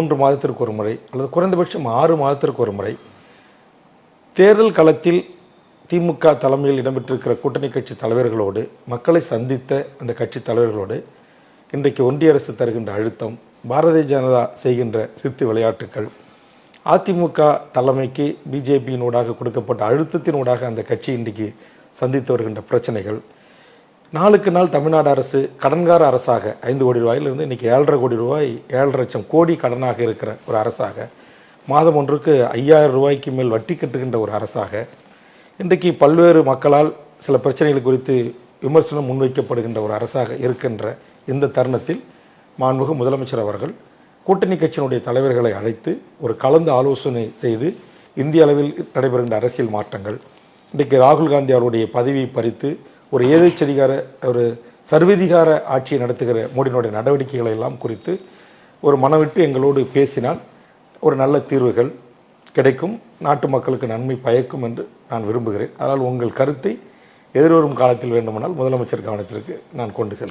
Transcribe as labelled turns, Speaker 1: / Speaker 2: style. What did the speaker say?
Speaker 1: 3 மாதத்திற்கு ஒரு முறை அல்லது குறைந்தபட்சம் 6 மாதத்திற்கு ஒரு முறை தேர்தல் களத்தில் திமுக தலைமையில் இடம்பெற்றிருக்கிற கூட்டணி கட்சி தலைவர்களோடு மக்களை சந்தித்த அந்த கட்சி தலைவர்களோடு இன்றைக்கு ஒன்றிய அரசு தருகின்ற அழுத்தம், பாரதிய ஜனதா செய்கின்ற சித்து விளையாட்டுக்கள், அதிமுக தலைமைக்கு பிஜேபியினூடாக கொடுக்கப்பட்ட அழுத்தத்தினூடாக அந்த கட்சி இன்றைக்கு சந்தித்து வருகின்ற பிரச்சனைகள், நாளுக்கு நாள் தமிழ்நாடு அரசு கடன்கார அரசாக 5 கோடி ரூபாயிலிருந்து இன்றைக்கி 7,5 கோடி ரூபாய் 7 லட்சம் கோடி கடனாக இருக்கிற ஒரு அரசாக, மாதம் ஒன்றுக்கு 5,000 ரூபாய்க்கு மேல் வட்டி கட்டுகின்ற ஒரு அரசாக, இன்றைக்கு பல்வேறு மக்களால் சில பிரச்சனைகள் குறித்து விமர்சனம் முன்வைக்கப்படுகின்ற ஒரு அரசாக இருக்கின்ற இந்த தருணத்தில் மாண்புமிகு முதலமைச்சர் அவர்கள் கூட்டணி கட்சியினுடைய தலைவர்களை அழைத்து ஒரு கலந்து ஆலோசனை செய்து இந்திய அளவில் நடைபெறுகின்ற அரசியல் மாற்றங்கள், இன்றைக்கு ராகுல் காந்தி அவருடைய பதவியை பறித்து ஒரு ஏதேச்சதிகார ஒரு சர்வதிகார ஆட்சியை நடத்துகிற மோடியினுடைய நடவடிக்கைகளை எல்லாம் குறித்து ஒரு மனவிட்டு எங்களோடு பேசினால் ஒரு நல்ல தீர்வுகள் கிடைக்கும், நாட்டு மக்களுக்கு நன்மை பயக்கும் என்று நான் விரும்புகிறேன். அதனால் உங்கள் கருத்தை எதிர்வரும் காலத்தில் வேண்டுமானால் முதலமைச்சர் கவனத்திற்கு நான் கொண்டு செல்வேன்.